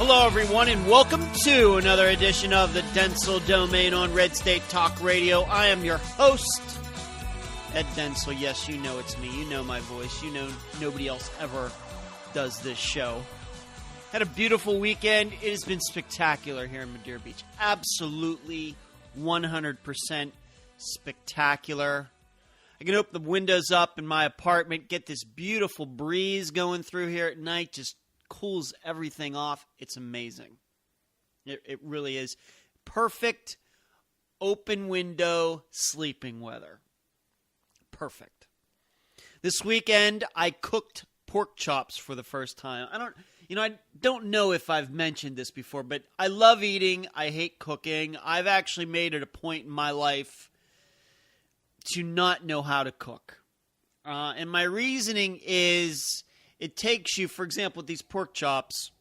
Hello, everyone, and welcome to another edition of the Dentzel Domain on Red State Talk Radio. I am your host, Ed Dentzel. Yes, you know it's me. You know my voice. You know nobody else ever does this show. Had a beautiful weekend. It has been spectacular here in Madeira Beach. Absolutely 100% spectacular. I can open the windows up in my apartment, get this beautiful breeze going through here at night, just cools everything off. It's amazing. It really is. Perfect open window sleeping weather. Perfect. This weekend, I cooked pork chops for the first time. I don't know if I've mentioned this before, but I love eating. I hate cooking. I've actually made it a point in my life to not know how to cook. And my reasoning is it takes you, for example, with these pork chops,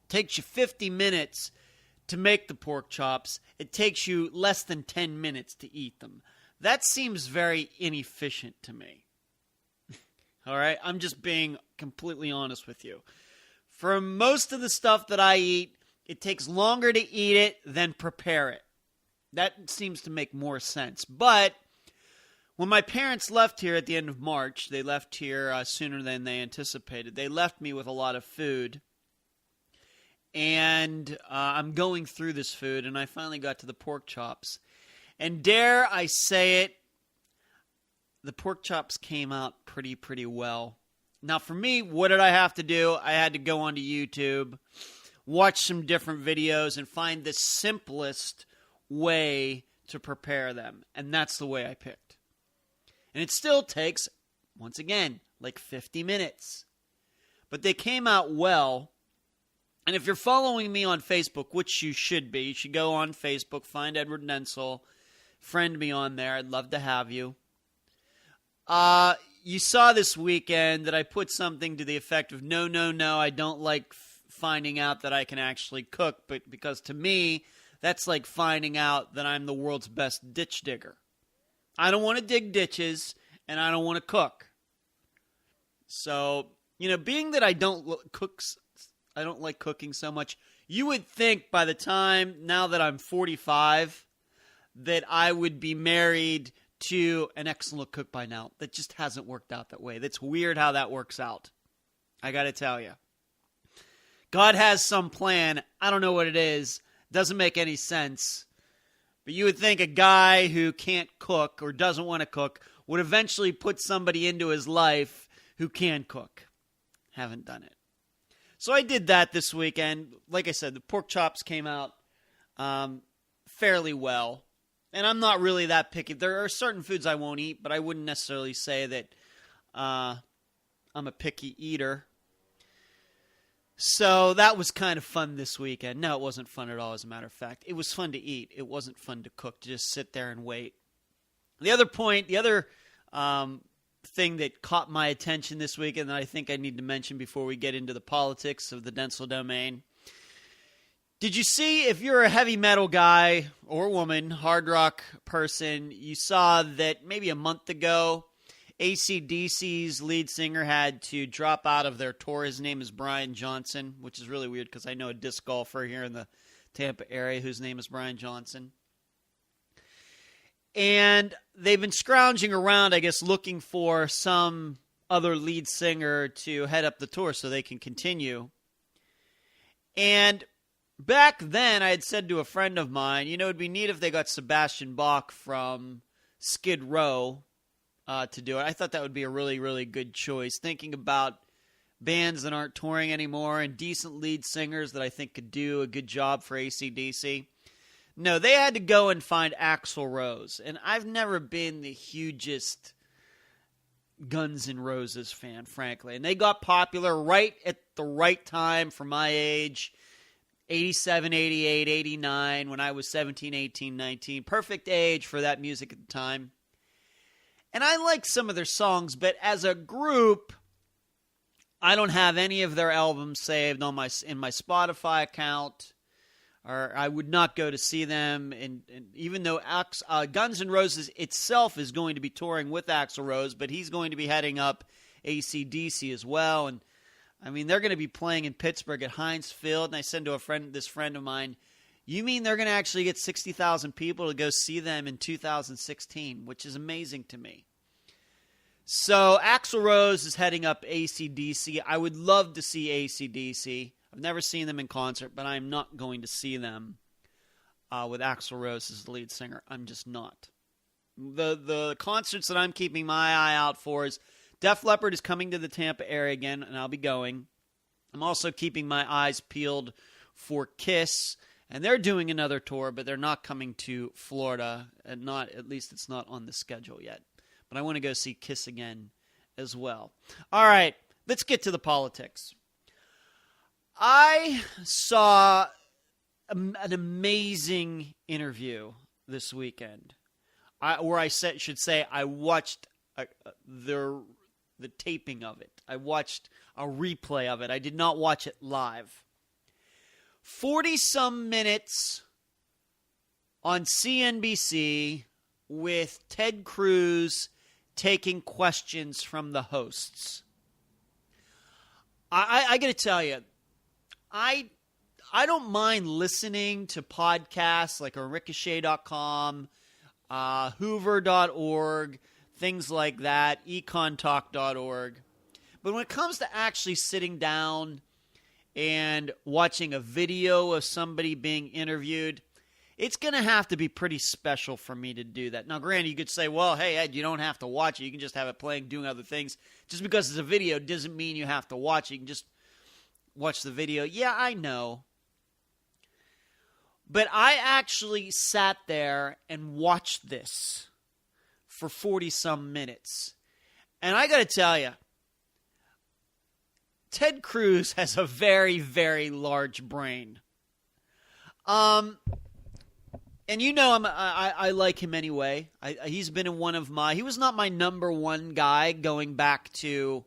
it takes you 50 minutes to make the pork chops. It takes you less than 10 minutes to eat them. That seems very inefficient to me. All right? I'm just being completely honest with you. For most of the stuff that I eat, it takes longer to eat it than prepare it. That seems to make more sense. But when my parents left here at the end of March, they left here sooner than they anticipated. They left me with a lot of food. And I'm going through this food, and I finally got to the pork chops. And dare I say it, the pork chops came out pretty well. Now, for me, what did I have to do? I had to go onto YouTube, watch some different videos, and find the simplest way to prepare them. And that's the way I picked. And it still takes, once again, like 50 minutes. But they came out well. And if you're following me on Facebook, which you should be, you should go on Facebook, find Edward Dentzel, friend me on there. I'd love to have you. You saw this weekend that I put something to the effect of, no, I don't like finding out that I can actually cook, but because to me, that's like finding out that I'm the world's best ditch digger. I don't want to dig ditches, and I don't want to cook. So, being that I don't like cooking so much, you would think by the time, now that I'm 45, that I would be married to an excellent cook by now. That just hasn't worked out that way. That's weird how that works out. I got to tell you. God has some plan. I don't know what it is. Doesn't make any sense. But you would think a guy who can't cook or doesn't want to cook would eventually put somebody into his life who can cook. Haven't done it. So I did that this weekend. Like I said, the pork chops came out fairly well. And I'm not really that picky. There are certain foods I won't eat, but I wouldn't necessarily say that I'm a picky eater. So that was kind of fun this weekend. No, it wasn't fun at all, as a matter of fact. It was fun to eat. It wasn't fun to cook, to just sit there and wait. The other thing that caught my attention this weekend that I think I need to mention before we get into the politics of the Dentzel Domain. Did you see, if you're a heavy metal guy or woman, hard rock person, you saw that maybe a month ago, AC/DC's lead singer had to drop out of their tour. His name is Brian Johnson, which is really weird because I know a disc golfer here in the Tampa area whose name is Brian Johnson. And they've been scrounging around, I guess, looking for some other lead singer to head up the tour so they can continue. And back then, I had said to a friend of mine, it'd be neat if they got Sebastian Bach from Skid Row to do it. I thought that would be a really, really good choice. Thinking about bands that aren't touring anymore and decent lead singers that I think could do a good job for AC/DC. No, they had to go and find Axl Rose. And I've never been the hugest Guns N' Roses fan, frankly. And they got popular right at the right time for my age. 87, 88, 89, when I was 17, 18, 19. Perfect age for that music at the time. And I like some of their songs, but as a group, I don't have any of their albums saved in my Spotify account, or I would not go to see them. And even though Guns N' Roses itself is going to be touring with Axl Rose, but he's going to be heading up AC/DC as well. And I mean, they're going to be playing in Pittsburgh at Heinz Field, and I said to this friend of mine, you mean they're going to actually get 60,000 people to go see them in 2016, which is amazing to me. So Axl Rose is heading up AC/DC. I would love to see AC/DC. I've never seen them in concert, but I'm not going to see them with Axl Rose as the lead singer. I'm just not. The concerts that I'm keeping my eye out for is Def Leppard is coming to the Tampa area again, and I'll be going. I'm also keeping my eyes peeled for Kiss, and they're doing another tour, but they're not coming to Florida, and at least it's not on the schedule yet. But I want to go see Kiss again as well. All right, let's get to the politics. I saw an amazing interview this weekend, where I should say I watched the taping of it. I watched a replay of it. I did not watch it live. 40-some minutes on CNBC with Ted Cruz taking questions from the hosts. I got to tell you, I don't mind listening to podcasts like Ricochet.com, Hoover.org, things like that, econtalk.org. But when it comes to actually sitting down and watching a video of somebody being interviewed, it's going to have to be pretty special for me to do that. Now, granted, you could say, well, hey, Ed, you don't have to watch it. You can just have it playing, doing other things. Just because it's a video doesn't mean you have to watch it. You can just watch the video. Yeah, I know. But I actually sat there and watched this for 40-some minutes. And I got to tell you, Ted Cruz has a very, very large brain. And you know I like him anyway. He's been in one of my... He was not my number one guy going back to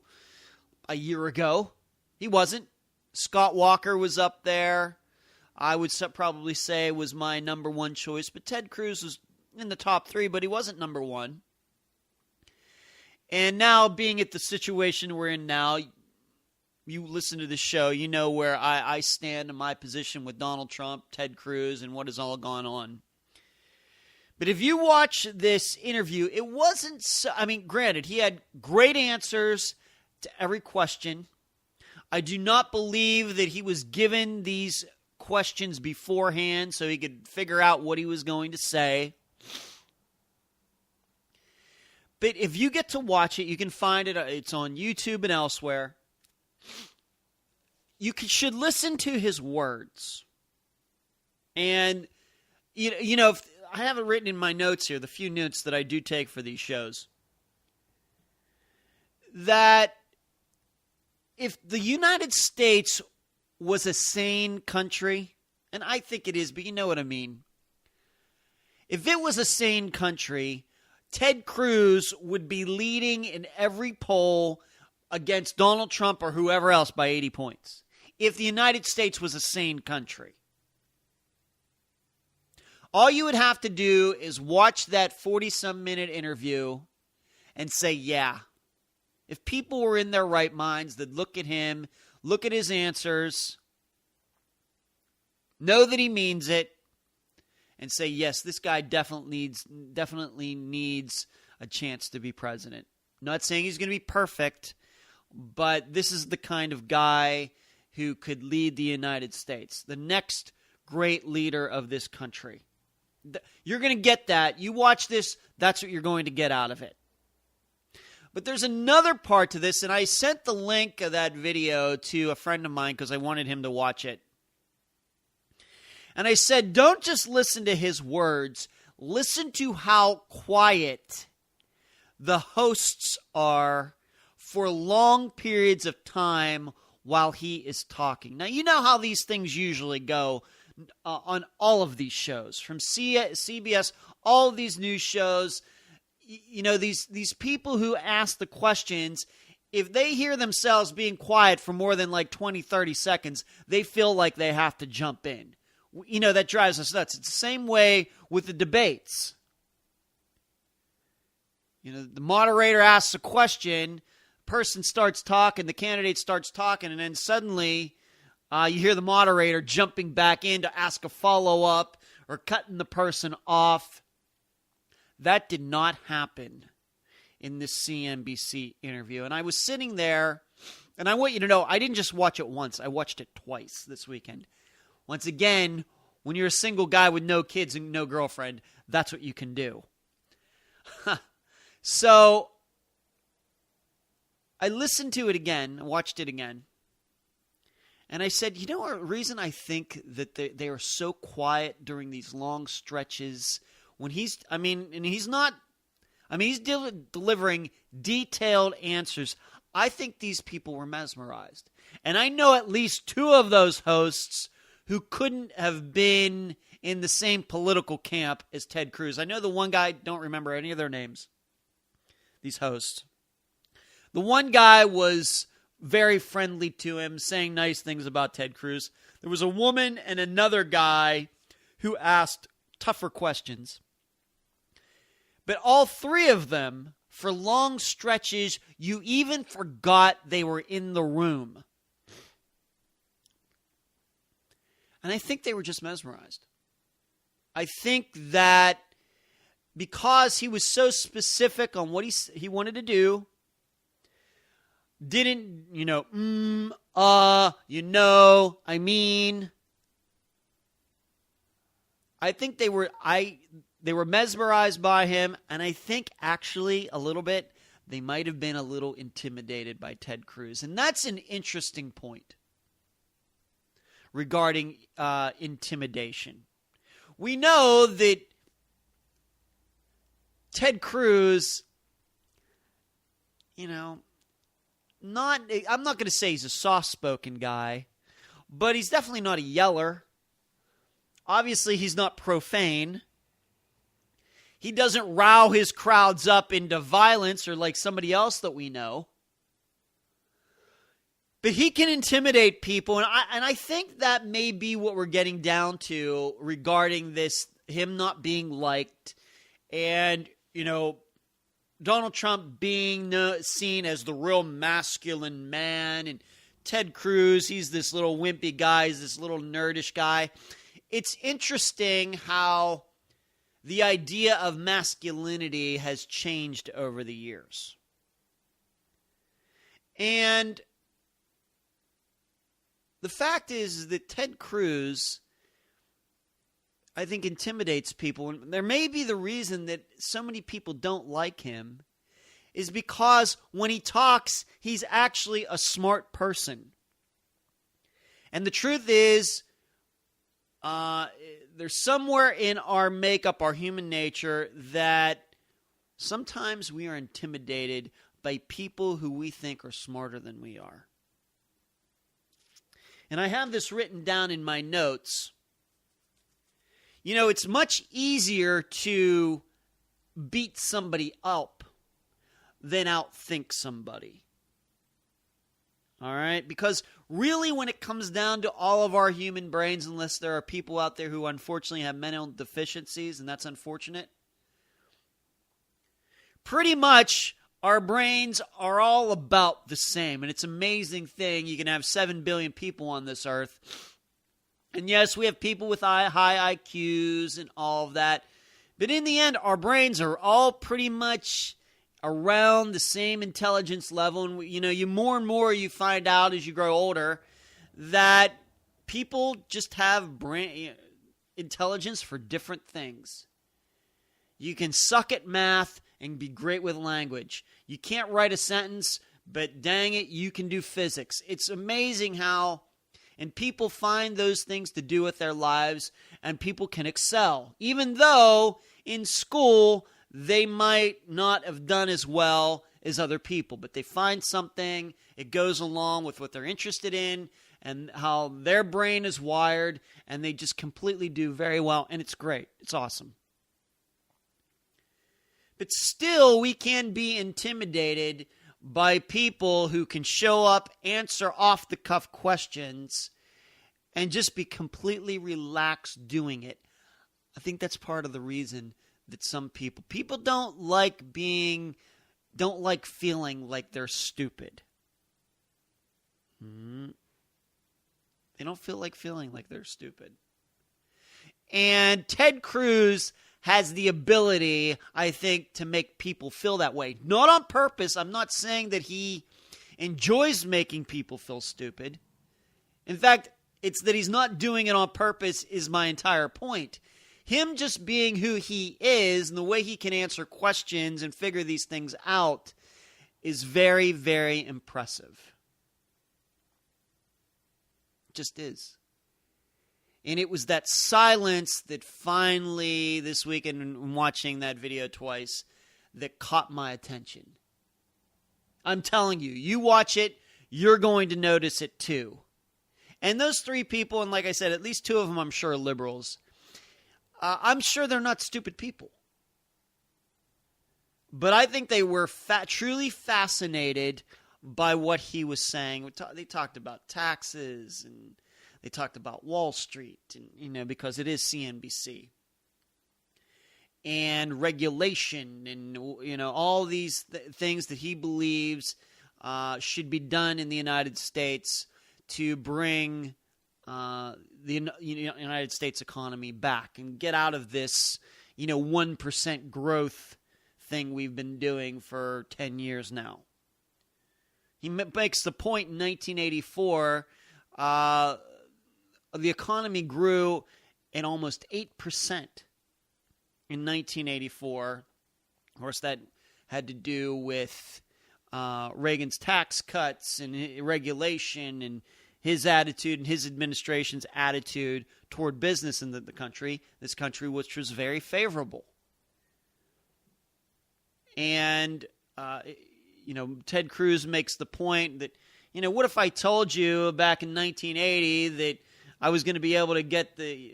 a year ago. He wasn't. Scott Walker was up there. I would probably say was my number one choice. But Ted Cruz was in the top 3, but he wasn't number 1. And now, being at the situation we're in now, you listen to the show, you know where I stand in my position with Donald Trump, Ted Cruz, and what has all gone on. But if you watch this interview, it wasn't so... I mean, granted, he had great answers to every question. I do not believe that he was given these questions beforehand so he could figure out what he was going to say. But if you get to watch it, you can find it. It's on YouTube and elsewhere. You should listen to his words. And, you know, I have it written in my notes here, the few notes that I do take for these shows, that if the United States was a sane country, and I think it is, but you know what I mean. If it was a sane country, Ted Cruz would be leading in every poll against Donald Trump or whoever else by 80 points. If the United States was a sane country. All you would have to do is watch that 40-some minute interview and say, yeah. If people were in their right minds, they'd look at him, look at his answers, know that he means it, and say, yes, this guy definitely needs a chance to be president. I'm not saying he's going to be perfect, but this is the kind of guy who could lead the United States, the next great leader of this country. You're going to get that. You watch this, that's what you're going to get out of it. But there's another part to this, and I sent the link of that video to a friend of mine because I wanted him to watch it. And I said, don't just listen to his words. Listen to how quiet the hosts are for long periods of time while he is talking. Now, you know how these things usually go on all of these shows. From CBS, all of these news shows, you know, these people who ask the questions, if they hear themselves being quiet for more than like 20, 30 seconds, they feel like they have to jump in. You know, that drives us nuts. It's the same way with the debates. You know, the moderator asks a question, person starts talking, the candidate starts talking, and then suddenly you hear the moderator jumping back in to ask a follow-up or cutting the person off. That did not happen in this CNBC interview. And I was sitting there, and I want you to know, I didn't just watch it once. I watched it twice this weekend. Once again, when you're a single guy with no kids and no girlfriend, that's what you can do. So I listened to it again, watched it again, and I said, you know, a reason I think that they are so quiet during these long stretches when he's delivering detailed answers. I think these people were mesmerized. And I know at least two of those hosts who couldn't have been in the same political camp as Ted Cruz. I know the one guy, don't remember any of their names, these hosts. The one guy was very friendly to him, saying nice things about Ted Cruz. There was a woman and another guy who asked tougher questions. But all three of them, for long stretches, you even forgot they were in the room. And I think they were just mesmerized. I think that because he was so specific on what he wanted to do, didn't, I mean, I think they were mesmerized by him, and I think actually a little bit, they might have been a little intimidated by Ted Cruz. And that's an interesting point regarding intimidation. We know that Ted Cruz, I'm not going to say he's a soft-spoken guy, but he's definitely not a yeller. Obviously, he's not profane. He doesn't row his crowds up into violence or like somebody else that we know. But he can intimidate people, and I think that may be what we're getting down to regarding this, him not being liked, and, Donald Trump being seen as the real masculine man, and Ted Cruz, he's this little wimpy guy, he's this little nerdish guy. It's interesting how the idea of masculinity has changed over the years. And the fact is that Ted Cruz, I think, intimidates people. And there may be the reason that so many people don't like him is because when he talks, he's actually a smart person. And the truth is, there's somewhere in our makeup, our human nature, that sometimes we are intimidated by people who we think are smarter than we are. And I have this written down in my notes. It's much easier to beat somebody up than outthink somebody. All right? Because really, when it comes down to all of our human brains, unless there are people out there who unfortunately have mental deficiencies, and that's unfortunate, pretty much our brains are all about the same. And it's an amazing thing. You can have 7 billion people on this earth. And yes, we have people with high IQs and all of that. But in the end, our brains are all pretty much around the same intelligence level. And, you more and more you find out as you grow older that people just have brain intelligence for different things. You can suck at math and be great with language. You can't write a sentence, but dang it, you can do physics. It's amazing how, and people find those things to do with their lives, and people can excel. Even though in school, they might not have done as well as other people, but they find something, it goes along with what they're interested in, and how their brain is wired, and they just completely do very well, and it's great. It's awesome. But still, we can be intimidated by people who can show up, answer off-the-cuff questions, and just be completely relaxed doing it. I think that's part of the reason that some people don't like being don't like feeling like they're stupid. They don't feel like feeling like they're stupid. And Ted Cruz has the ability, I think, to make people feel that way. Not on purpose. I'm not saying that he enjoys making people feel stupid. In fact, it's that he's not doing it on purpose is my entire point. Him just being who he is and the way he can answer questions and figure these things out is very, very impressive. It just is. And it was that silence that finally, this weekend, in watching that video twice, that caught my attention. I'm telling you, you watch it, you're going to notice it too. And those three people, and like I said, at least two of them I'm sure are liberals, I'm sure they're not stupid people. But I think they were truly fascinated by what he was saying. They talked about taxes and they talked about Wall Street, and because it is CNBC, and regulation, and all these things that he believes should be done in the United States to bring the United States economy back and get out of this 1% growth thing we've been doing for 10 years now. He makes the point in 1984. The economy grew at almost 8% in 1984. Of course, that had to do with Reagan's tax cuts and regulation and his attitude and his administration's attitude toward business in the country. This country, which was very favorable. And, Ted Cruz makes the point that, what if I told you back in 1980 that I was going to be able to get the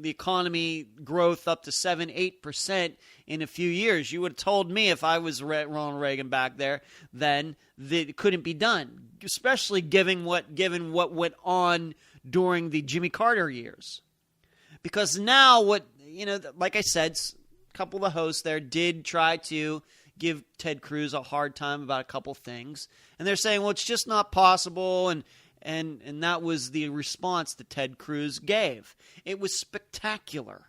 economy growth up to 7-8% in a few years? You would have told me if I was Ronald Reagan back there then that it couldn't be done, especially given what went on during the Jimmy Carter years. Because now like I said, a couple of the hosts there did try to give Ted Cruz a hard time about a couple things, and they're saying, well, it's just not possible, and that was the response that Ted Cruz gave. It was spectacular.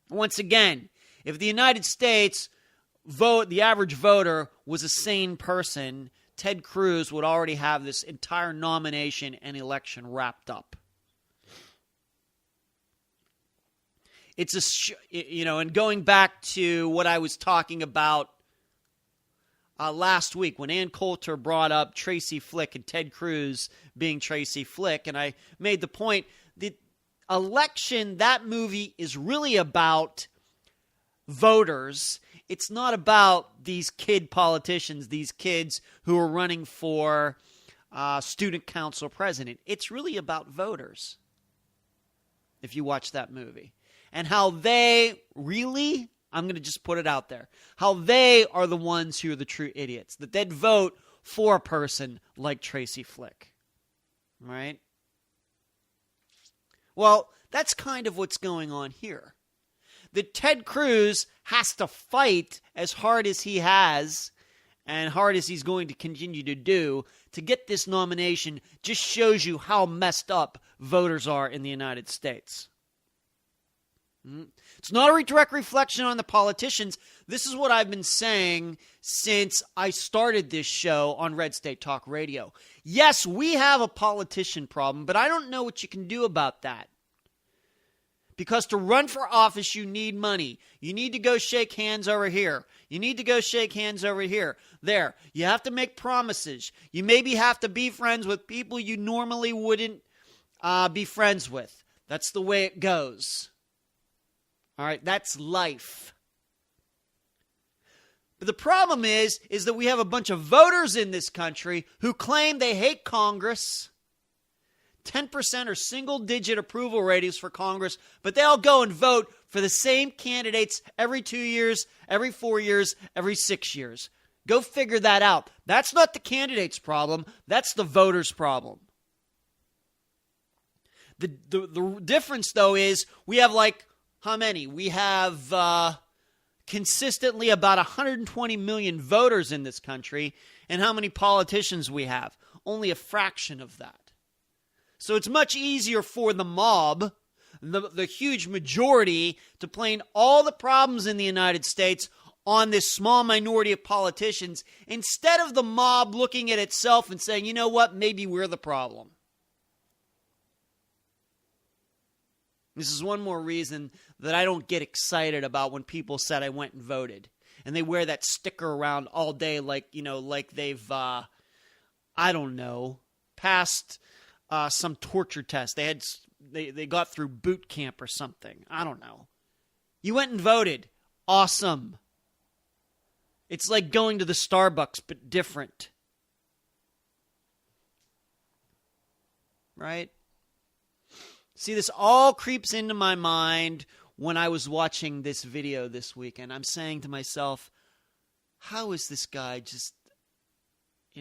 Once again, if the United States the average voter was a sane person, Ted Cruz would already have this entire nomination and election wrapped up. It's and going back to what I was talking about last week when Ann Coulter brought up Tracy Flick and Ted Cruz being Tracy Flick, and I made the point that election, that movie is really about voters. It's not about these kid politicians, these kids who are running for student council president. It's really about voters, if you watch that movie. And how they really, I'm going to just put it out there, how they are the ones who are the true idiots, that they'd vote for a person like Tracy Flick. Right? Well, that's kind of what's going on here. That Ted Cruz has to fight as hard as he has and hard as he's going to continue to do to get this nomination just shows you how messed up voters are in the United States. It's not a direct reflection on the politicians. This is what I've been saying since I started this show on Red State Talk Radio. Yes, we have a politician problem, but I don't know what you can do about that. Because to run for office, you need money. You need to go shake hands over here. You need to go shake hands over here. There. You have to make promises. You maybe have to be friends with people you normally wouldn't be friends with. That's the way it goes. All right, that's life. But the problem is that we have a bunch of voters in this country who claim they hate Congress. 10% or single-digit approval ratings for Congress, but they all go and vote for the same candidates every 2 years, every 4 years, every 6 years. Go figure that out. That's not the candidate's problem. That's the voter's problem. The difference, though, is we have how many? We have consistently about 120 million voters in this country, and how many politicians we have. Only a fraction of that. So it's much easier for the mob, the huge majority, to blame all the problems in the United States on this small minority of politicians, instead of the mob looking at itself and saying, you know what, maybe we're the problem. This is one more reason that I don't get excited about when people said I went and voted. And they wear that sticker around all day like they've, I don't know, passed some torture test. They got through boot camp or something. I don't know. You went and voted. Awesome. It's like going to the Starbucks, but different. Right? See, this all creeps into my mind when I was watching this video this weekend. I'm saying to myself, how is this guy just,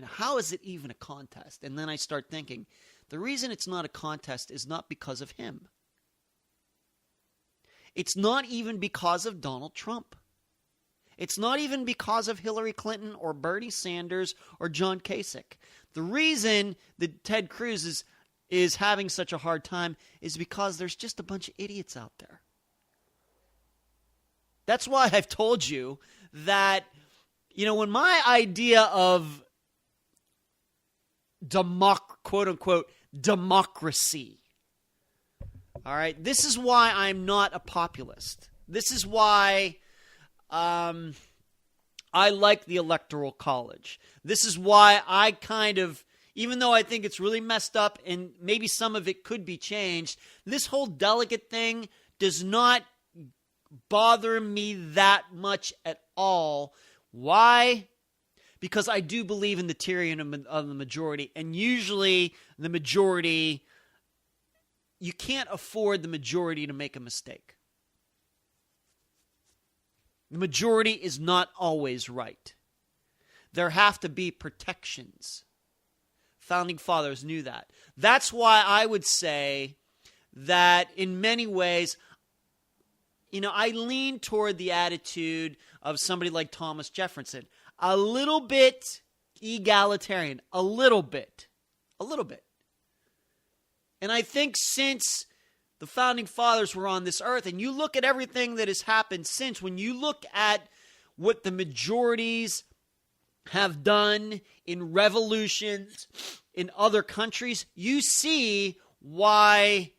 how is it even a contest? And then I start thinking, the reason it's not a contest is not because of him. It's not even because of Donald Trump. It's not even because of Hillary Clinton or Bernie Sanders or John Kasich. The reason that Ted Cruz is having such a hard time is because there's just a bunch of idiots out there. That's why I've told you that, when my idea of quote-unquote democracy, all right, this is why I'm not a populist. This is why I like the Electoral College. This is why I even though I think it's really messed up and maybe some of it could be changed, this whole delegate thing does not bother me that much at all. Why? Because I do believe in the tyranny of the majority. And usually the majority, you can't afford the majority to make a mistake. The majority is not always right. There have to be protections. Founding fathers knew that. That's why I would say that in many ways, I lean toward the attitude of somebody like Thomas Jefferson. A little bit egalitarian. A little bit. And I think since the Founding Fathers were on this earth, and you look at everything that has happened since, when you look at what the majorities have done in revolutions in other countries, you see why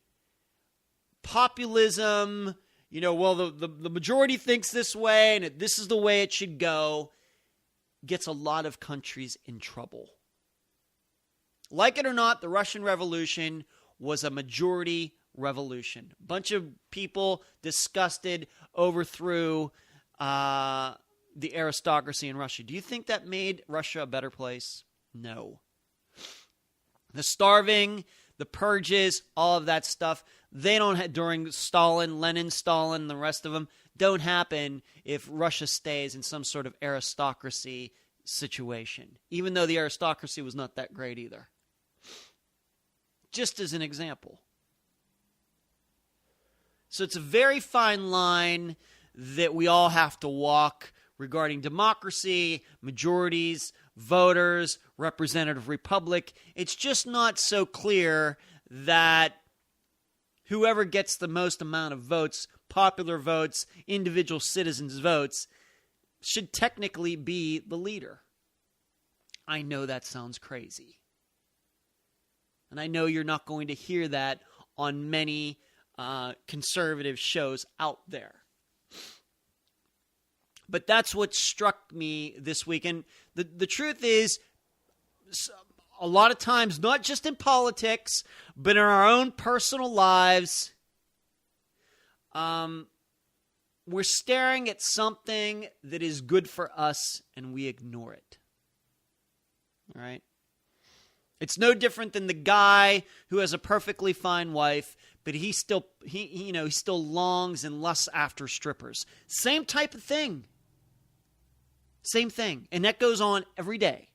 populism, the majority thinks this way and this is the way it should go, gets a lot of countries in trouble. Like it or not, the Russian Revolution was a majority revolution. A bunch of people disgusted overthrew the aristocracy in Russia. Do you think that made Russia a better place? No. The starving, the purges, all of that stuff, they don't have, during Lenin, Stalin, and the rest of them, don't happen if Russia stays in some sort of aristocracy situation, even though the aristocracy was not that great either. Just as an example. So it's a very fine line that we all have to walk regarding democracy, majorities, voters, representative republic. It's just not so clear that whoever gets the most amount of votes, popular votes, individual citizens' votes, should technically be the leader. I know that sounds crazy. And I know you're not going to hear that on many conservative shows out there. But that's what struck me this week. And the truth is, a lot of times, not just in politics, but in our own personal lives, we're staring at something that is good for us and we ignore it. All right? It's no different than the guy who has a perfectly fine wife, but he still longs and lusts after strippers. Same type of thing. Same thing. And that goes on every day.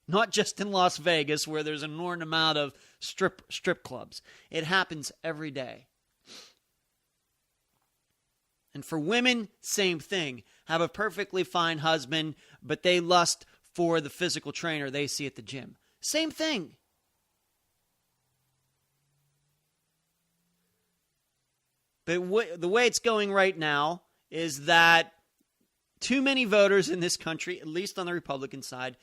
Not just in Las Vegas where there's an enormous amount of strip clubs. It happens every day. And for women, same thing. Have a perfectly fine husband, but they lust for the physical trainer they see at the gym. Same thing. But the way it's going right now is that too many voters in this country, at least on the Republican side,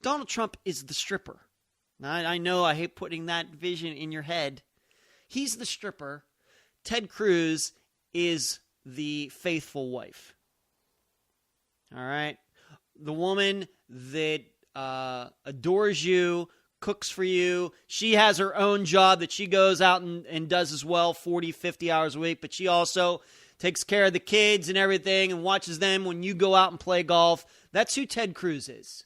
Donald Trump is the stripper. Now, I know I hate putting that vision in your head. He's the stripper. Ted Cruz is the faithful wife. All right? The woman that adores you, cooks for you. She has her own job that she goes out and does as well, 40, 50 hours a week. But she also takes care of the kids and everything and watches them when you go out and play golf. That's who Ted Cruz is.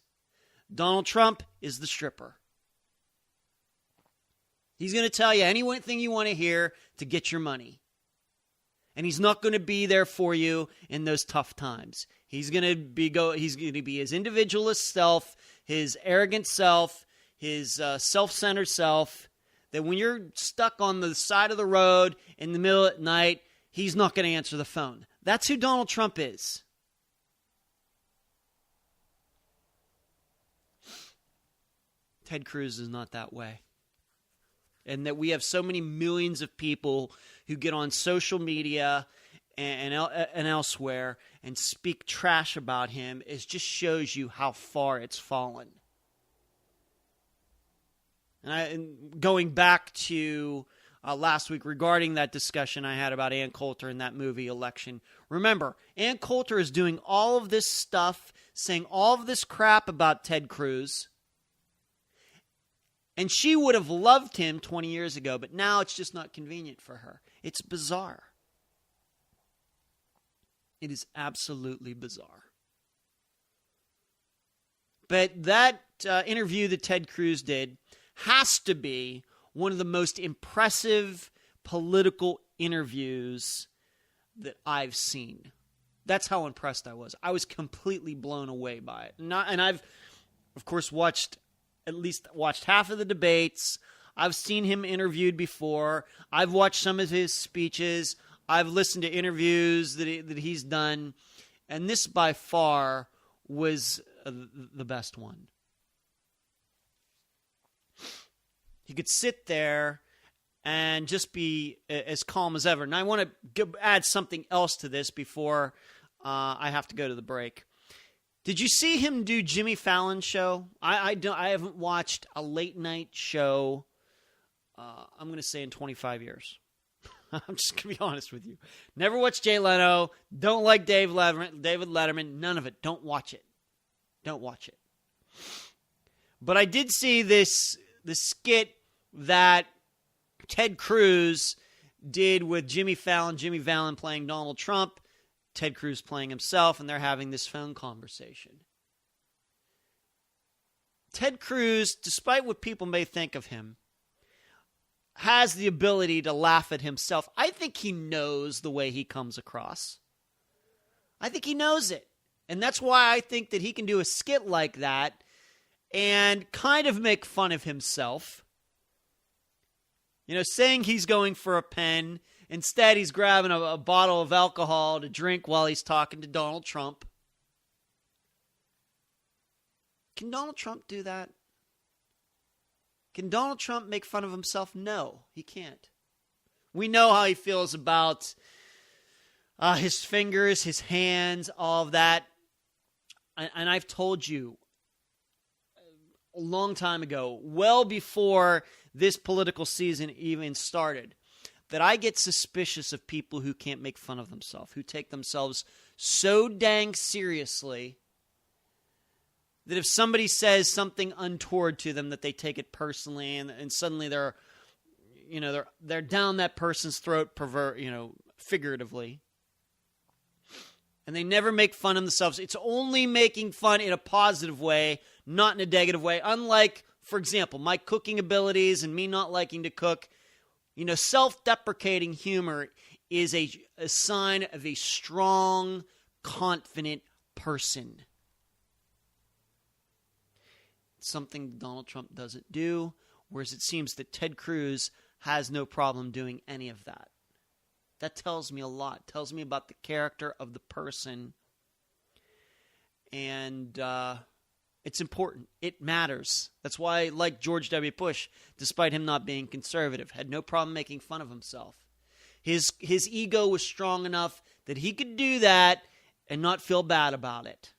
Donald Trump is the stripper. He's going to tell you anything you want to hear to get your money. And he's not going to be there for you in those tough times. He's going to be his individualist self, his arrogant self, his self-centered self, that when you're stuck on the side of the road in the middle of the night, he's not going to answer the phone. That's who Donald Trump is. Ted Cruz is not that way. And that we have so many millions of people who get on social media and elsewhere and speak trash about him, it just shows you how far it's fallen. And going back to last week regarding that discussion I had about Ann Coulter in that movie Election, remember, Ann Coulter is doing all of this stuff, saying all of this crap about Ted Cruz. And she would have loved him 20 years ago, but now it's just not convenient for her. It's bizarre. It is absolutely bizarre. But that interview that Ted Cruz did has to be one of the most impressive political interviews that I've seen. That's how impressed I was. I was completely blown away by it. And I've, of course, watched half of the debates. I've seen him interviewed before. I've watched some of his speeches. I've listened to interviews that he's done. And this by far was the best one. He could sit there and just be as calm as ever. And I want to add something else to this before I have to go to the break. Did you see him do Jimmy Fallon's show? I haven't watched a late night show, I'm going to say in 25 years. I'm just going to be honest with you. Never watched Jay Leno. Don't like David Letterman. None of it. Don't watch it. Don't watch it. But I did see the skit that Ted Cruz did with Jimmy Fallon. Jimmy Fallon playing Donald Trump. Ted Cruz playing himself, and they're having this phone conversation. Ted Cruz, despite what people may think of him, has the ability to laugh at himself. I think he knows the way he comes across. I think he knows it. And that's why I think that he can do a skit like that and kind of make fun of himself. You know, saying he's going for a pen. Instead, he's grabbing a bottle of alcohol to drink while he's talking to Donald Trump. Can Donald Trump do that? Can Donald Trump make fun of himself? No, he can't. We know how he feels about his fingers, his hands, all of that. And I've told you a long time ago, well before this political season even started, that I get suspicious of people who can't make fun of themselves, who take themselves so dang seriously that if somebody says something untoward to them, that they take it personally, and suddenly they're down that person's throat, figuratively. And they never make fun of themselves. It's only making fun in a positive way, not in a negative way. Unlike, for example, my cooking abilities and me not liking to cook. You know, self-deprecating humor is a sign of a strong, confident person. It's something Donald Trump doesn't do, whereas it seems that Ted Cruz has no problem doing any of that. That tells me a lot. It tells me about the character of the person. And it's important. It matters. That's why I like George W. Bush, despite him not being conservative. Had no problem making fun of himself. His ego was strong enough that he could do that and not feel bad about it.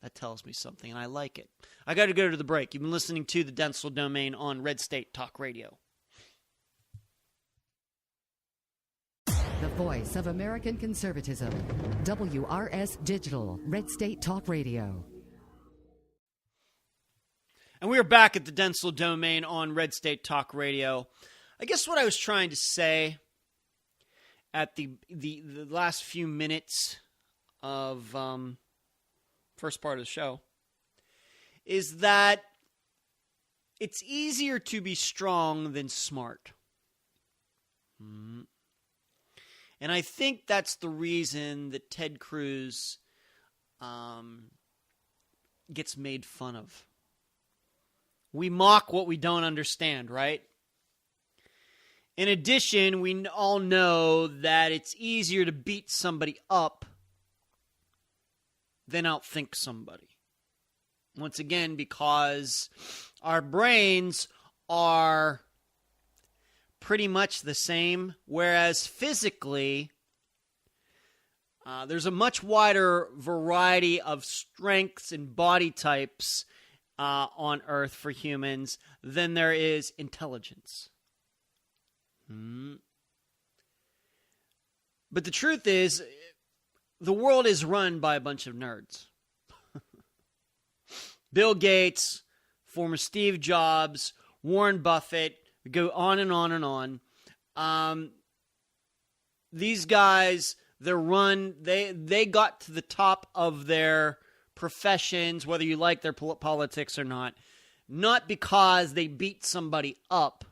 That tells me something, and I like it. I got to go to the break. You've been listening to the Dentzel Domain on Red State Talk Radio. The voice of American conservatism. WRS Digital, Red State Talk Radio. And we are back at the Dentzel Domain on Red State Talk Radio. I guess what I was trying to say at the last few minutes of first part of the show is that it's easier to be strong than smart. And I think that's the reason that Ted Cruz gets made fun of. We mock what we don't understand, right? In addition, we all know that it's easier to beat somebody up than outthink somebody. Once again, because our brains are pretty much the same, whereas physically, there's a much wider variety of strengths and body types on Earth for humans than there is intelligence. But the truth is, the world is run by a bunch of nerds. Bill Gates, former Steve Jobs, Warren Buffett, we go on and on and on. These guys, they got to the top of their professions, whether you like their politics or not because they beat somebody up,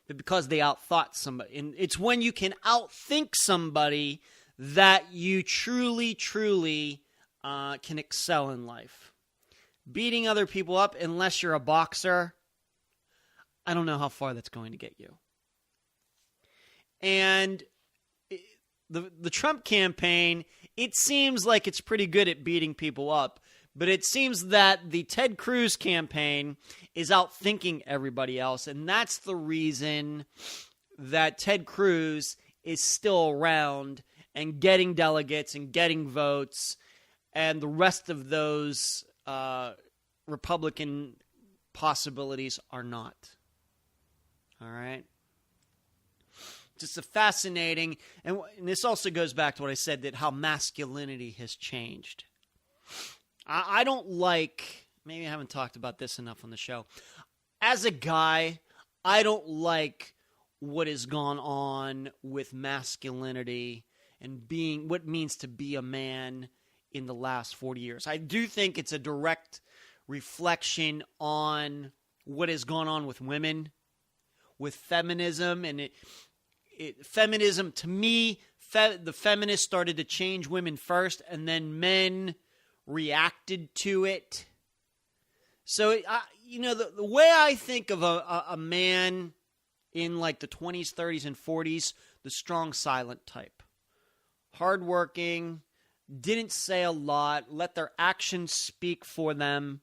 but because they outthought somebody. And it's when you can outthink somebody that you truly, truly can excel in life. Beating other people up, unless you're a boxer, I don't know how far that's going to get you. And the Trump campaign, it seems like it's pretty good at beating people up, but it seems that the Ted Cruz campaign is outthinking everybody else, and that's the reason that Ted Cruz is still around and getting delegates and getting votes, and the rest of those Republican possibilities are not. All right? Just a fascinating, and this also goes back to what I said, that how masculinity has changed. I don't like, maybe I haven't talked about this enough on the show. As a guy, I don't like what has gone on with masculinity and being what it means to be a man in the last 40 years. I do think it's a direct reflection on what has gone on with women, with feminism, and feminism, to me, the feminists started to change women first, and then men reacted to it. So, the way I think of a man in like the 20s, 30s, and 40s, the strong, silent type. Hardworking, didn't say a lot, let their actions speak for them,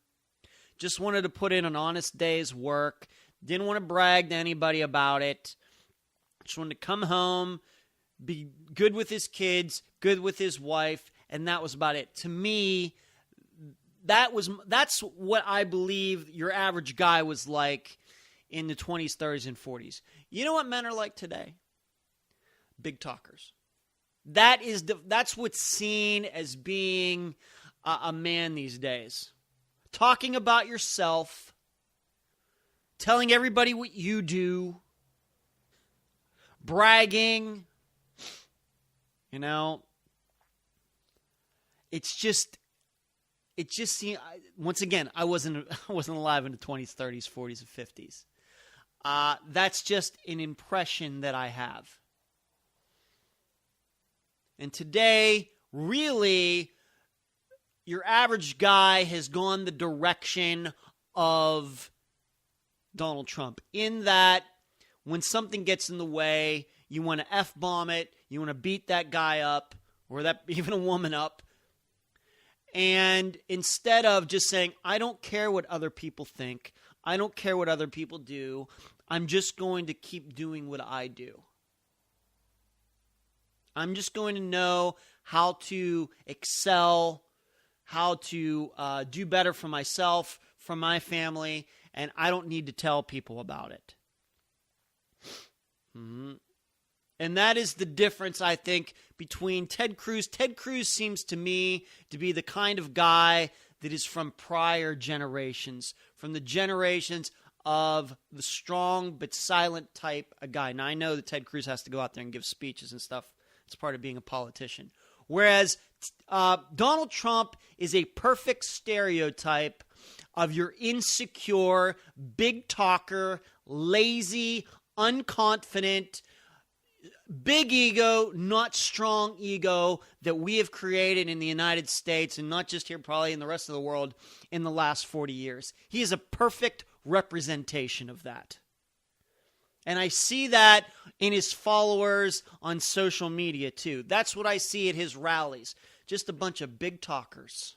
just wanted to put in an honest day's work, didn't want to brag to anybody about it, just wanted to come home, be good with his kids, good with his wife, and that was about it. To me, that's what I believe your average guy was like in the 20s, 30s, and 40s. You know what men are like today? Big talkers. That's what's seen as being a man these days. Talking about yourself, telling everybody what you do, bragging, it's just once again, I wasn't alive in the 20s, 30s, 40s, and 50s. That's just an impression that I have. And today, really, your average guy has gone the direction of Donald Trump, in that when something gets in the way, you want to F-bomb it, you want to beat that guy up, or that even a woman up. And instead of just saying, I don't care what other people think, I don't care what other people do, I'm just going to keep doing what I do. I'm just going to know how to excel, how to do better for myself, for my family, and I don't need to tell people about it. Mm-hmm. And that is the difference, I think, between Ted Cruz. Ted Cruz seems to me to be the kind of guy that is from prior generations, from the generations of the strong but silent type of guy. Now, I know that Ted Cruz has to go out there and give speeches and stuff. It's part of being a politician. Whereas Donald Trump is a perfect stereotype of your insecure, big talker, lazy, unconfident, big ego, not strong ego that we have created in the United States, and not just here, probably in the rest of the world, in the last 40 years. He is a perfect representation of that. And I see that in his followers on social media, too. That's what I see at his rallies. Just a bunch of big talkers.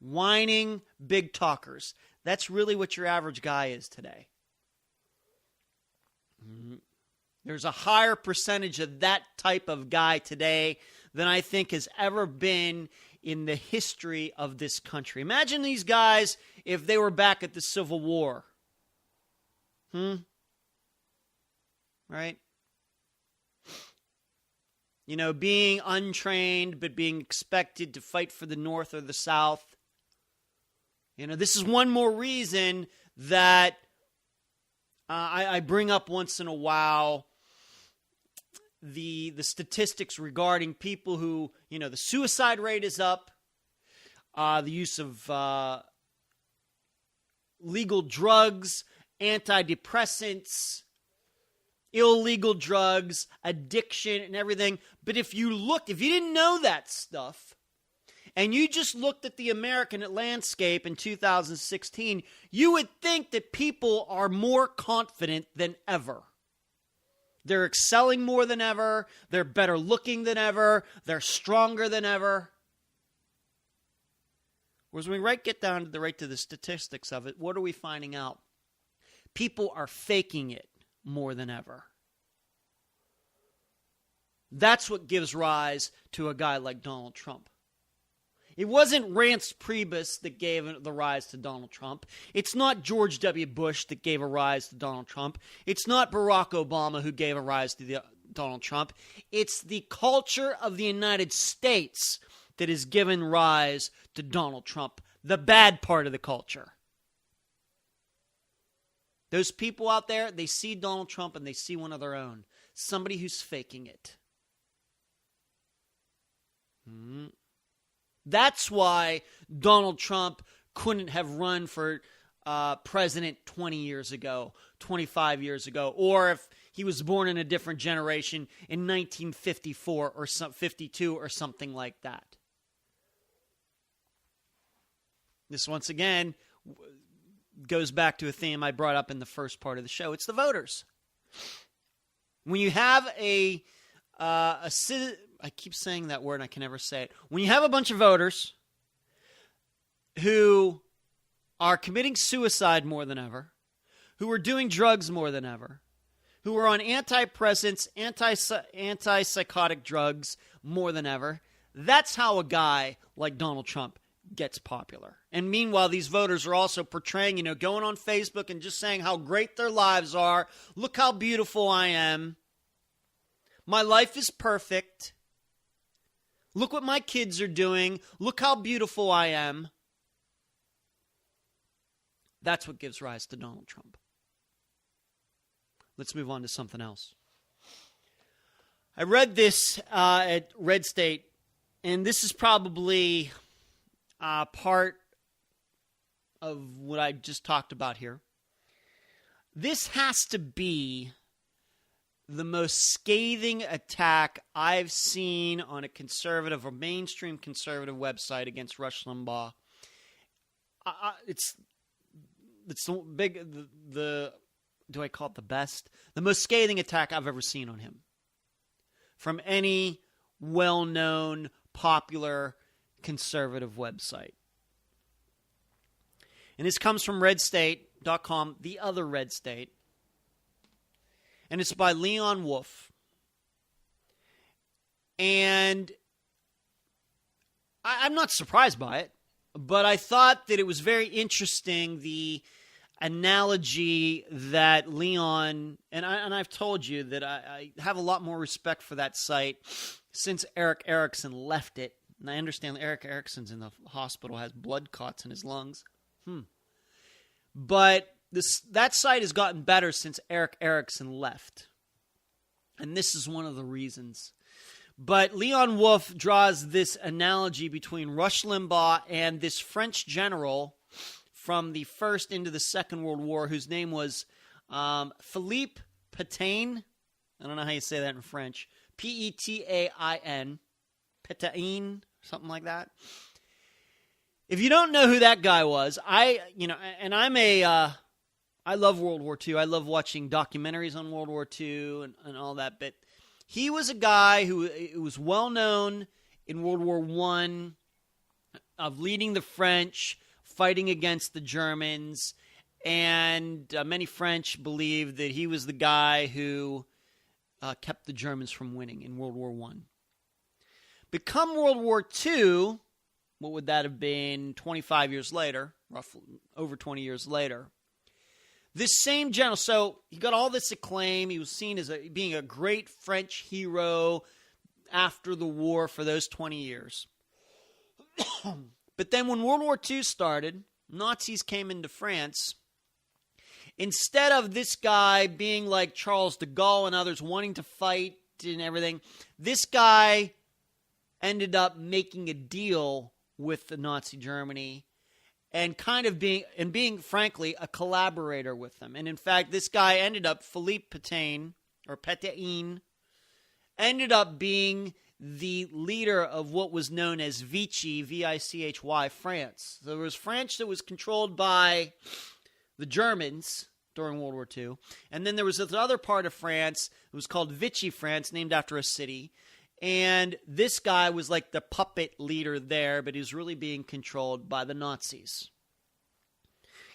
Whining big talkers. That's really what your average guy is today. There's a higher percentage of that type of guy today than I think has ever been in the history of this country. Imagine these guys if they were back at the Civil War. Right? You know, being untrained but being expected to fight for the North or the South. You know, this is one more reason that I bring up once in a while the statistics regarding people who, you know, the suicide rate is up, the use of legal drugs, antidepressants, illegal drugs, addiction, and everything. But if you didn't know that stuff, and you just looked at the American landscape in 2016, you would think that people are more confident than ever. They're excelling more than ever. They're better looking than ever. They're stronger than ever. Whereas when we get down to the statistics of it, what are we finding out? People are faking it more than ever. That's what gives rise to a guy like Donald Trump. It wasn't Reince Priebus that gave the rise to Donald Trump. It's not George W. Bush that gave a rise to Donald Trump. It's not Barack Obama who gave a rise to Donald Trump. It's the culture of the United States that has given rise to Donald Trump, the bad part of the culture. Those people out there, they see Donald Trump and they see one of their own. Somebody who's faking it. That's why Donald Trump couldn't have run for president 20 years ago, 25 years ago, or if he was born in a different generation in 1954 or 52 or something like that. This, once again, goes back to a theme I brought up in the first part of the show. It's the voters. When you have I keep saying that word and I can never say it. When you have a bunch of voters who are committing suicide more than ever, who are doing drugs more than ever, who are on antidepressants, antipsychotic drugs more than ever, that's how a guy like Donald Trump gets popular. And meanwhile, these voters are also portraying, going on Facebook and just saying how great their lives are. Look how beautiful I am. My life is perfect. Look what my kids are doing. Look how beautiful I am. That's what gives rise to Donald Trump. Let's move on to something else. I read this at Red State, and this is probably part of what I just talked about here. This has to be the most scathing attack I've seen on a conservative or mainstream conservative website against Rush Limbaugh. It's the do I call it the best? The most scathing attack I've ever seen on him from any well-known, popular conservative website. And this comes from redstate.com, the other Red State. And it's by Leon Wolf. And I'm not surprised by it, but I thought that it was very interesting, the analogy that Leon, and I've told you that I have a lot more respect for that site since Eric Erickson left it. And I understand Eric Erickson's in the hospital, has blood clots in his lungs. But that site has gotten better since Eric Erickson left. And this is one of the reasons. But Leon Wolf draws this analogy between Rush Limbaugh and this French general from the First into the Second World War, whose name was Philippe Pétain. I don't know how you say that in French. P-E-T-A-I-N. Pétain, something like that. If you don't know who that guy was, I love World War II. I love watching documentaries on World War II and all that, but he was a guy who was well known in World War I of leading the French, fighting against the Germans, and many French believe that he was the guy who kept the Germans from winning in World War I. Become World War II, what would that have been 25 years later, roughly over 20 years later, this same general, so he got all this acclaim. He was seen as being a great French hero after the war for those 20 years. But then when World War II started, Nazis came into France. Instead of this guy being like Charles de Gaulle and others wanting to fight and everything, this guy ended up making a deal with the Nazi Germany and kind of being, frankly, a collaborator with them. And in fact, this guy ended up, Philippe Pétain, or Pétain, ended up being the leader of what was known as Vichy, V-I-C-H-Y, France. So there was France that was controlled by the Germans during World War II. And then there was this other part of France, it was called Vichy France, named after a city. And this guy was like the puppet leader there, but he was really being controlled by the Nazis.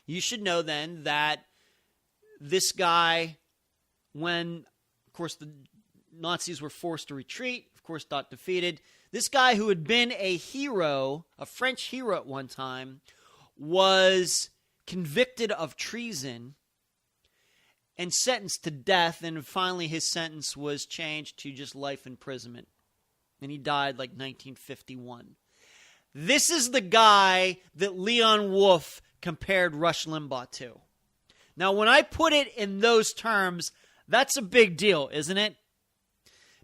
You should know then that this guy, when, of course, the Nazis were forced to retreat, of course, got defeated. This guy who had been a hero, a French hero at one time, was convicted of treason and sentenced to death, and finally his sentence was changed to just life imprisonment. And he died like 1951. This is the guy that Leon Wolf compared Rush Limbaugh to. Now, when I put it in those terms, that's a big deal, isn't it?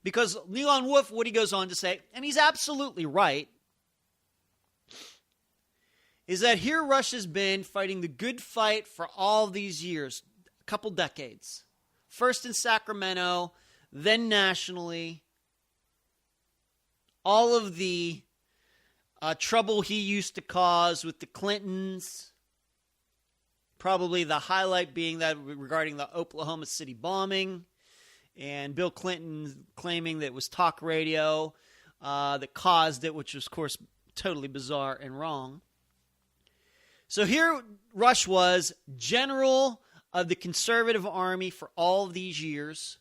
Because Leon Wolf, what he goes on to say, and he's absolutely right, is that here Rush has been fighting the good fight for all these years, a couple decades. First in Sacramento, then nationally. All of the trouble he used to cause with the Clintons, probably the highlight being that regarding the Oklahoma City bombing, and Bill Clinton claiming that it was talk radio that caused it, which was, of course, totally bizarre and wrong. So here Rush was general of the conservative army for all of these years,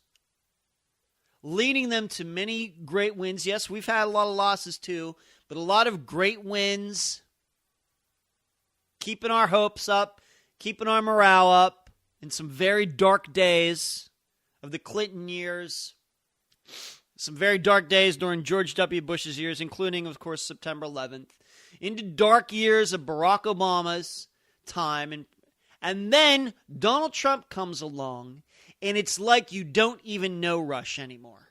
leading them to many great wins. Yes, we've had a lot of losses too, but a lot of great wins, keeping our hopes up, keeping our morale up in some very dark days of the Clinton years, some very dark days during George W. Bush's years, including, of course, September 11th, into dark years of Barack Obama's time. And then Donald Trump comes along, and it's like you don't even know Rush anymore.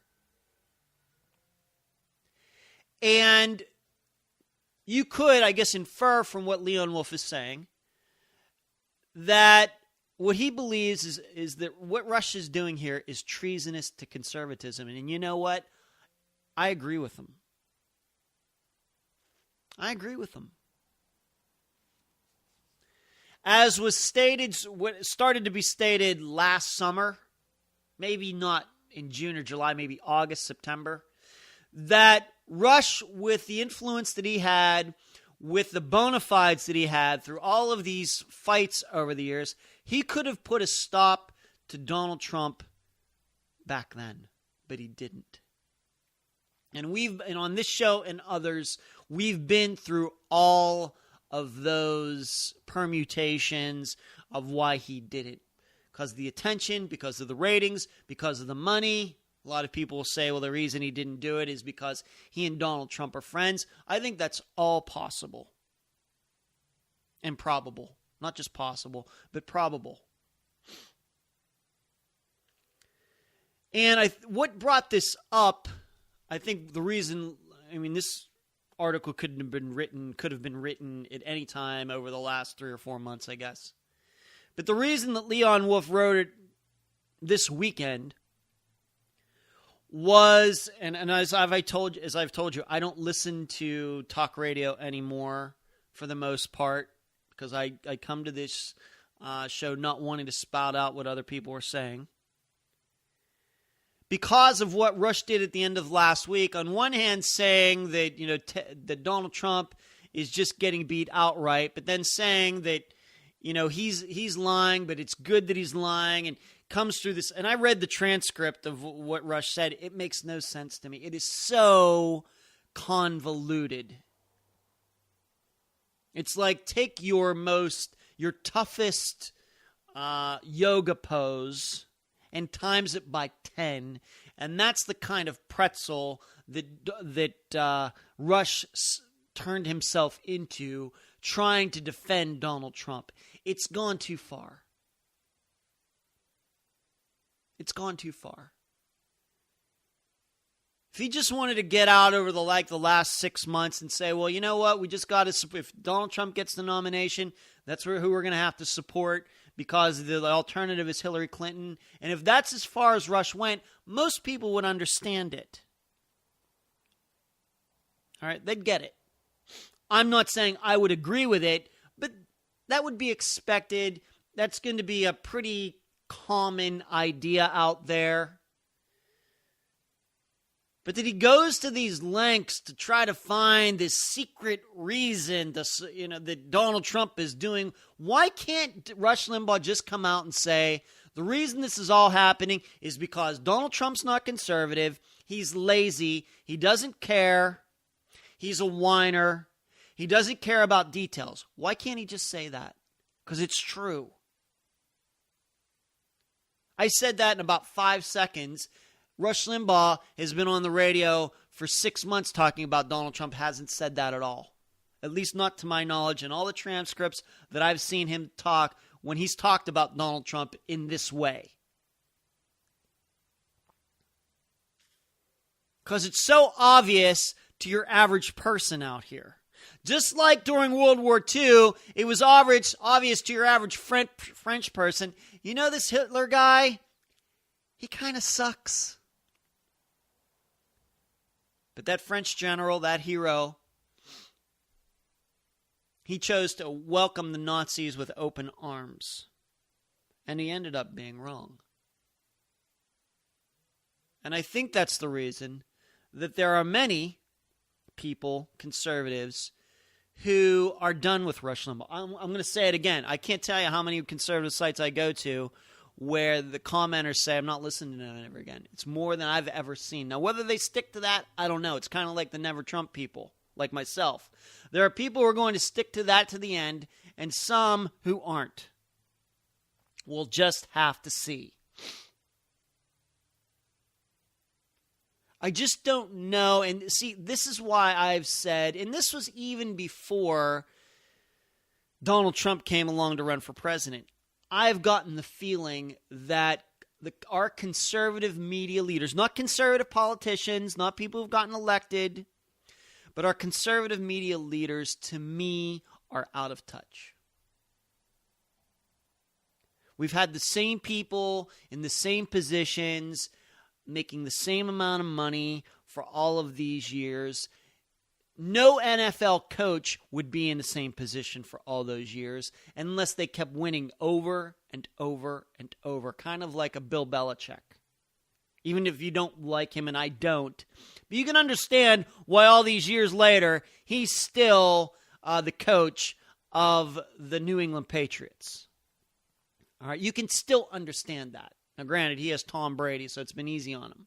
And you could, I guess, infer from what Leon Wolf is saying that what he believes is that what Rush is doing here is treasonous to conservatism. And you know what? I agree with him. I agree with him. As was stated, what started to be stated last summer, maybe not in June or July, maybe August, September, that Rush, with the influence that he had, with the bona fides that he had through all of these fights over the years, he could have put a stop to Donald Trump back then, but he didn't. And on this show and others, we've been through all of those permutations of why he did it. Because of the attention, because of the ratings, because of the money. A lot of people will say, well, the reason he didn't do it is because he and Donald Trump are friends. I think that's all possible and probable. Not just possible, but probable. And what brought this up, I think the reason, this article could have been written at any time over the last 3 or 4 months, I guess. But the reason that Leon Wolf wrote it this weekend was, and as I've told you, I don't listen to talk radio anymore for the most part, because I come to this show not wanting to spout out what other people are saying. Because of what Rush did at the end of last week, on one hand saying that that Donald Trump is just getting beat outright, but then saying that he's lying, but it's good that he's lying, and comes through this. And I read the transcript of what Rush said. It makes no sense to me. It is so convoluted. It's like take your toughest yoga pose and times it by 10, and that's the kind of pretzel that Rush turned himself into, trying to defend Donald Trump. It's gone too far. It's gone too far. If he just wanted to get out over the last 6 months and say, well, you know what, we just got to, if Donald Trump gets the nomination, that's who we're going to have to support, because the alternative is Hillary Clinton. And if that's as far as Rush went, most people would understand it. All right, they'd get it. I'm not saying I would agree with it, but that would be expected. That's going to be a pretty common idea out there. But that he goes to these lengths to try to find this secret reason that Donald Trump is doing. Why can't Rush Limbaugh just come out and say, the reason this is all happening is because Donald Trump's not conservative, he's lazy, he doesn't care, he's a whiner, he doesn't care about details. Why can't he just say that? Because it's true. I said that in about 5 seconds. Rush Limbaugh has been on the radio for 6 months talking about Donald Trump, hasn't said that at all. At least not to my knowledge, and all the transcripts that I've seen him talk when he's talked about Donald Trump in this way. Because it's so obvious to your average person out here. Just like during World War II, it was obvious to your average French person, this Hitler guy, he kind of sucks. But that French general, that hero, he chose to welcome the Nazis with open arms. And he ended up being wrong. And I think that's the reason that there are many people, conservatives, who are done with Rush Limbaugh. I'm going to say it again. I can't tell you how many conservative sites I go to where the commenters say, I'm not listening to them ever again. It's more than I've ever seen. Now, whether they stick to that, I don't know. It's kind of like the Never Trump people, like myself. There are people who are going to stick to that to the end, and some who aren't. We'll just have to see. I just don't know. And see, this is why I've said, and this was even before Donald Trump came along to run for president, I've gotten the feeling that our conservative media leaders, not conservative politicians, not people who've gotten elected, but our conservative media leaders, to me, are out of touch. We've had the same people in the same positions, making the same amount of money for all of these years. no NFL coach would be in the same position for all those years unless they kept winning over and over and over, kind of like a Bill Belichick. Even if you don't like him, and I don't. But you can understand why all these years later, he's still the coach of the New England Patriots. All right, you can still understand that. Now, granted, he has Tom Brady, so it's been easy on him.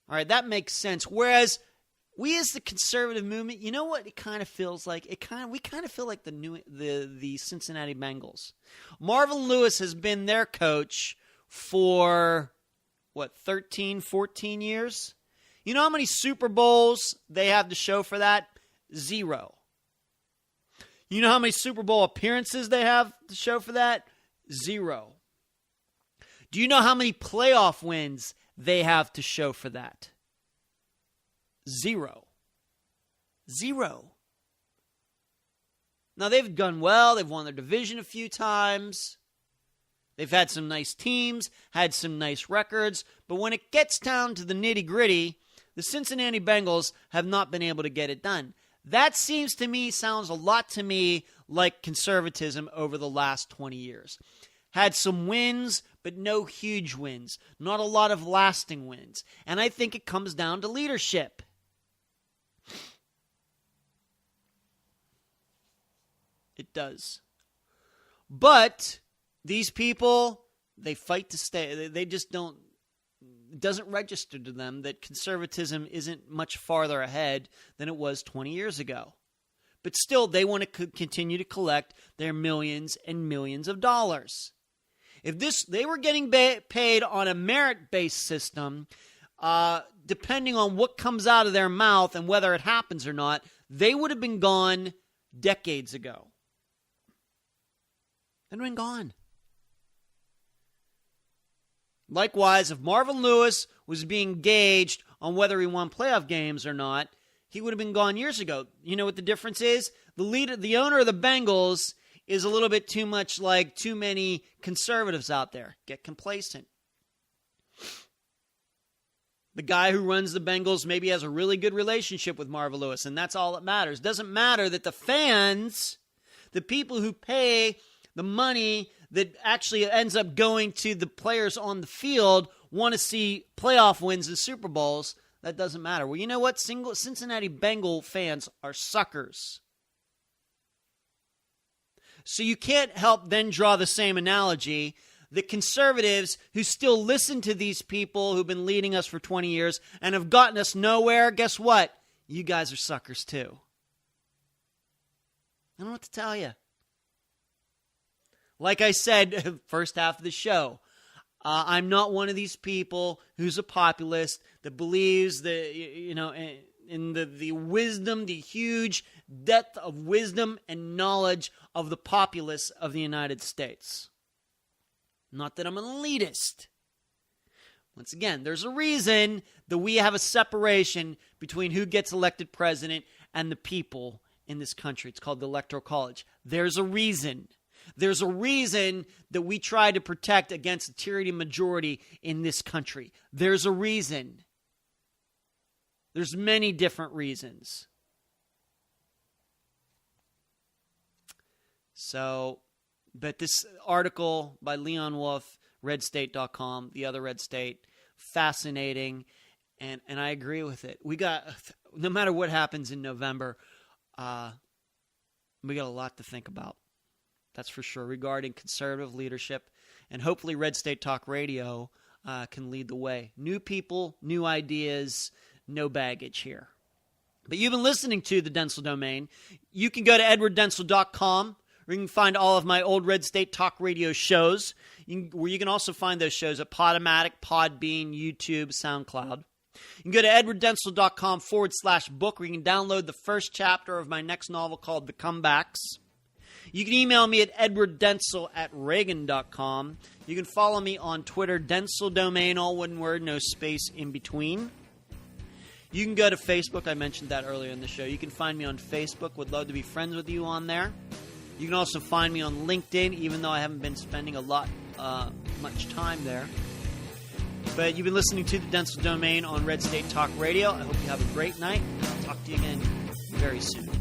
All right, that makes sense. Whereas we as the conservative movement, you know what it kind of feels like? We kind of feel like the Cincinnati Bengals. Marvin Lewis has been their coach for, 13, 14 years? You know how many Super Bowls they have to show for that? 0. You know how many Super Bowl appearances they have to show for that? 0. Do you know how many playoff wins they have to show for that? 0. 0. Now, they've done well. They've won their division a few times. They've had some nice teams, had some nice records. But when it gets down to the nitty-gritty, the Cincinnati Bengals have not been able to get it done. That sounds a lot to me like conservatism over the last 20 years. Had some wins, but no huge wins. Not a lot of lasting wins. And I think it comes down to leadership. It does. But these people, they fight to stay. They just don't. It doesn't register to them that conservatism isn't much farther ahead than it was 20 years ago. But still, they want to continue to collect their millions and millions of dollars. If they were getting paid on a merit-based system, depending on what comes out of their mouth and whether it happens or not, they would have been gone decades ago. They'd have been gone. Likewise, if Marvin Lewis was being gauged on whether he won playoff games or not, he would have been gone years ago. You know what the difference is? The owner of the Bengals is a little bit too much like too many conservatives out there. Get complacent. The guy who runs the Bengals maybe has a really good relationship with Marvin Lewis, and that's all that matters. Doesn't matter that the fans, the people who pay the money that actually ends up going to the players on the field, want to see playoff wins and Super Bowls. That doesn't matter. Well, you know what? Cincinnati Bengal fans are suckers. So you can't help then draw the same analogy. The conservatives who still listen to these people who've been leading us for 20 years and have gotten us nowhere, guess what? You guys are suckers too. I don't know what to tell you. Like I said, first half of the show, I'm not one of these people who's a populist that believes that, in the wisdom, the huge depth of wisdom and knowledge of the populace of the United States. Not that I'm an elitist. Once again, there's a reason that we have a separation between who gets elected president and the people in this country. It's called the Electoral College. There's a reason. There's a reason that we try to protect against the tyranny majority in this country. There's a reason. There's many different reasons. So, but this article by Leon Wolf, redstate.com, the other Red State, fascinating, and I agree with it. No matter what happens in November, we got a lot to think about. That's for sure, regarding conservative leadership. And hopefully Red State Talk Radio can lead the way. New people, new ideas, no baggage here. But you've been listening to the Dentzel Domain. You can go to edwarddentzel.com, where you can find all of my old Red State Talk Radio shows, where you can also find those shows at Podomatic, Podbean, YouTube, SoundCloud. You can go to edwarddentzel.com/book, where you can download the first chapter of my next novel called The Comebacks. You can email me at edwarddentzel@reagan.com. You can follow me on Twitter, Dentzel Domain, all one word, no space in between. You can go to Facebook. I mentioned that earlier in the show. You can find me on Facebook. Would love to be friends with you on there. You can also find me on LinkedIn, even though I haven't been spending much time there. But you've been listening to the Dentzel Domain on Red State Talk Radio. I hope you have a great night. I'll talk talk to you again very soon.